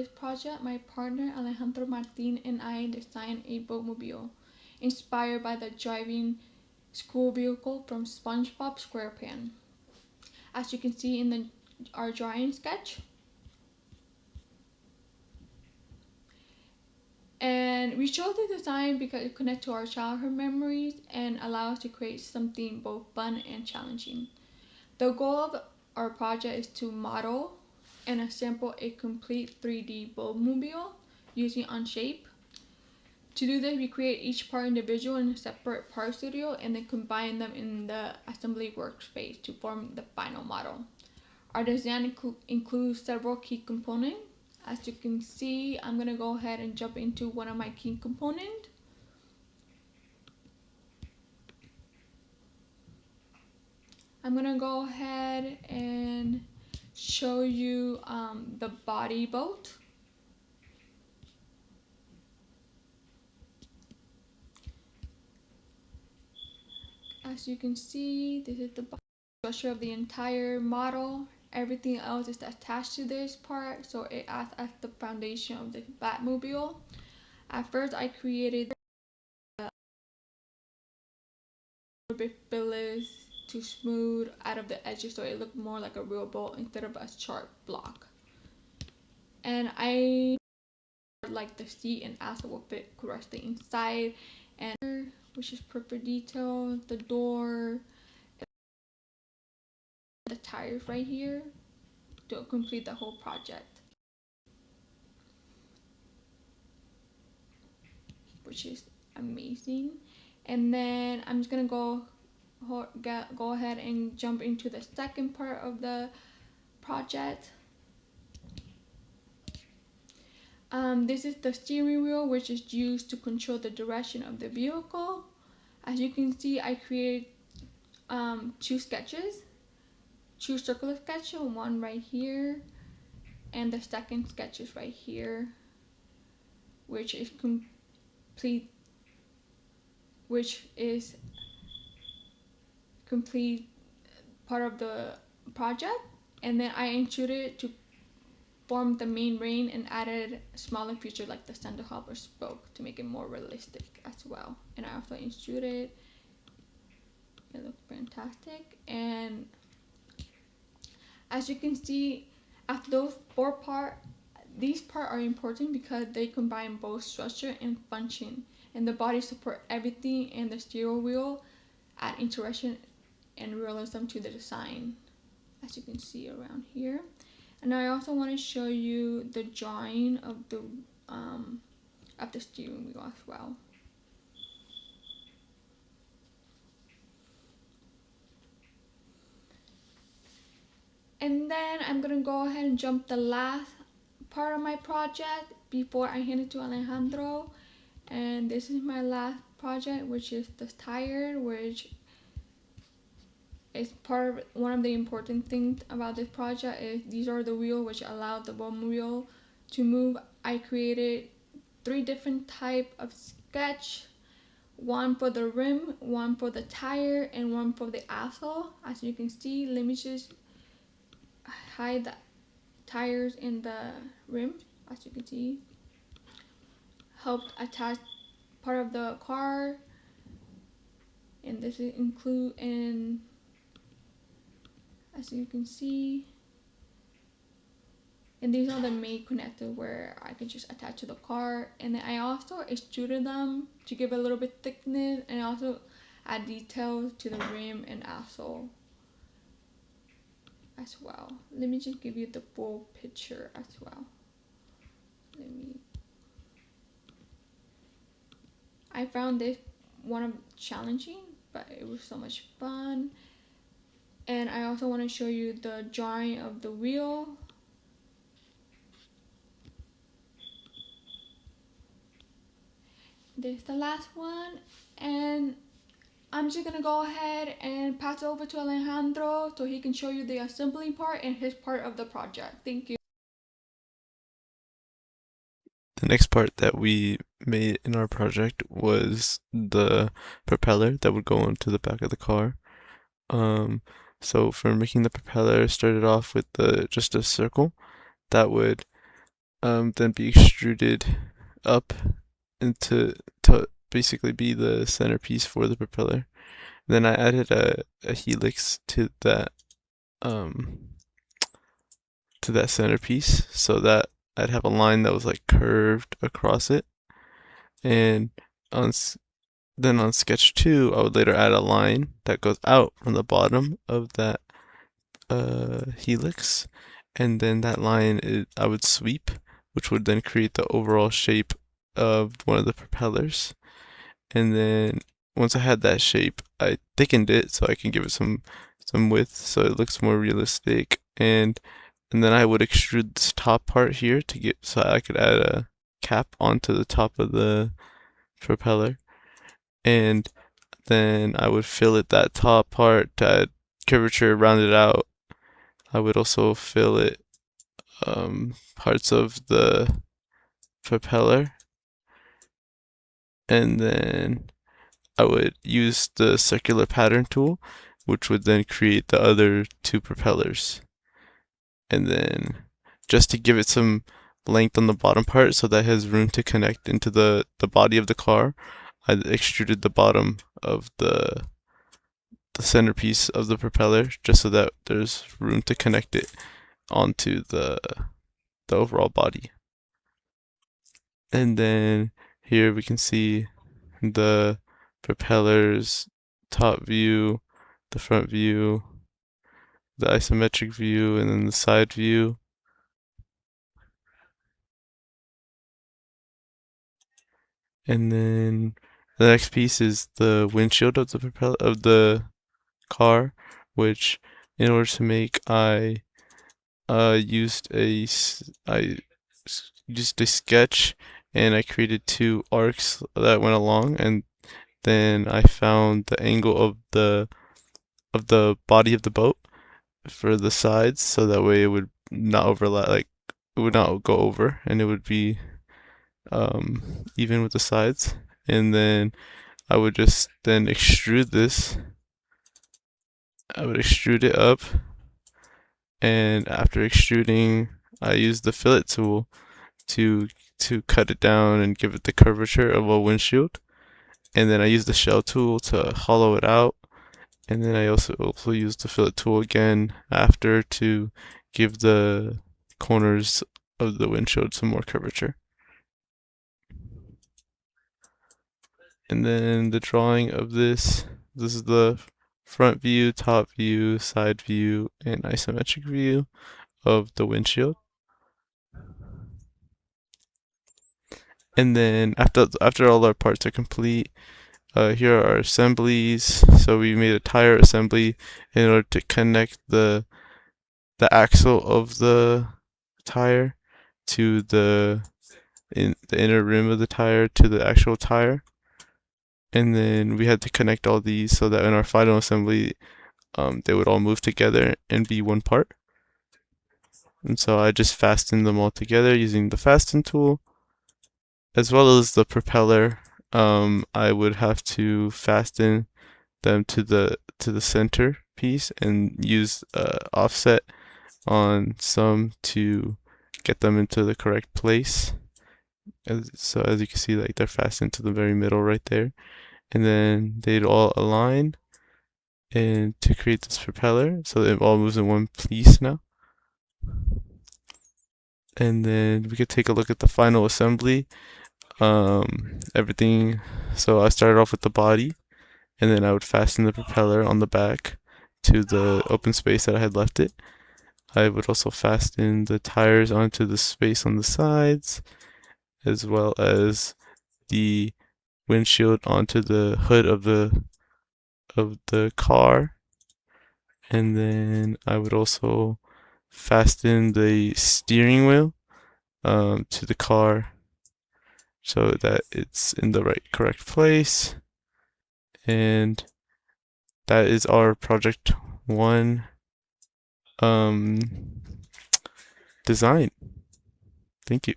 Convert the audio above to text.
this project, my partner Alejandro Martin and I designed a boatmobile inspired by the driving school vehicle from SpongeBob SquarePants. As you can see in our drawing sketch. And we chose the design because it connects to our childhood memories and allows us to create something both fun and challenging. The goal of our project is to model and assemble a complete 3D boatmobile using Onshape. To do this, we create each part individual in a separate part studio and then combine them in the assembly workspace to form the final model. Our design includes several key components. As you can see, I'm going to go ahead and jump into one of my key components. I'm going to go ahead and show you the body boat. As you can see, this is the structure of the entire model. Everything else is attached to this part, so it acts as the foundation of the Batmobile. At first, I created a bit fillers to smooth out of the edges so it looked more like a real boat instead of a sharp block. And I like the seat and also will fit correctly inside, and which is perfect detail, the door, the tires right here to complete the whole project, which is amazing. And then I'm just gonna go ahead and jump into the second part of the project. This is the steering wheel, which is used to control the direction of the vehicle. As you can see, I created two sketches, two circular sketches, one right here, and the second sketch is right here, which is complete part of the project. And then I intruded it to form the main ring and added smaller features like the center hub or spoke to make it more realistic as well. And I also intruded it looks fantastic. And as you can see, after those four parts, these parts are important because they combine both structure and function, and the body support everything, and the steering wheel add interaction and realism to the design, as you can see around here. And I also want to show you the drawing of the steering wheel as well. And then I'm gonna go ahead and jump the last part of my project before I hand it to Alejandro. And this is my last project, which is the tire, which is one of the important things about this project is these are the wheels which allow the boatmobile to move. I created 3 different types of sketch, one for the rim, one for the tire, and one for the axle. As you can see, let me just hide the tires in the rim. As you can see, helped attach part of the car, and this is include in, as you can see, and these are the main connectors where I can just attach to the car. And then I also extruded them to give a little bit thickness and also add details to the rim and axle as well. Let me just give you the full picture as well. I found this one of challenging, but it was so much fun. And I also want to show you the drawing of the wheel. This is the last one, and I'm just gonna go ahead and pass it over to Alejandro so he can show you the assembly part and his part of the project. Thank you. The next part that we made in our project was the propeller that would go into the back of the car. So for making the propeller, started off with just a circle that would then be extruded up into to basically be the centerpiece for the propeller. Then I added a helix um to that centerpiece so that I'd have a line that was like curved across it. And on then on sketch 2, I would later add a line that goes out from the bottom of that helix, and then that line I would sweep, which would then create the overall shape of one of the propellers. And then once I had that shape, I thickened it so I can give it some width so it looks more realistic. And then I would extrude this top part here to get so I could add a cap onto the top of the propeller. And then I would fillet that top part to add curvature, round it out. I would also fillet parts of the propeller, and then I would use the circular pattern tool, which would then create the other two propellers. And then just to give it some length on the bottom part so that it has room to connect into the body of the car, I extruded the bottom of the centerpiece of the propeller just so that there's room to connect it onto the overall body. And then here we can see the propeller's top view, the front view, the isometric view, and then the side view. And then the next piece is the windshield of the propeller of the car, which in order to make I used a sketch, and I created two arcs that went along, and then I found the angle of the body of the boat for the sides, so that way it would not overlap, like it would not go over, and it would be even with the sides. And then I would just then extrude this. I would extrude it up, and after extruding, I used the fillet tool to cut it down and give it the curvature of a windshield. And then I used the shell tool to hollow it out, and then I also used the fillet tool again after to give the corners of the windshield some more curvature. And then the drawing of this is the front view, top view, side view, and isometric view of the windshield. And then after all our parts are complete, here are our assemblies. So we made a tire assembly in order to connect the axle of the tire to the inner rim of the tire to the actual tire. And then we had to connect all these so that in our final assembly, they would all move together and be one part. And so I just fastened them all together using the fasten tool, as well as the propeller. I would have to fasten them to the center piece and use offset on some to get them into the correct place. So as you can see, like they're fastened to the very middle right there, and then they'd all align and to create this propeller, so it all moves in one piece now. And then we could take a look at the final assembly. Everything. So I started off with the body, and then I would fasten the propeller on the back to the open space that I had left it. I would also fasten the tires onto the space on the sides, as well as the windshield onto the hood of the car. And then I would also fasten the steering wheel to the car so that it's in the correct place. And that is our project 1 design. Thank you.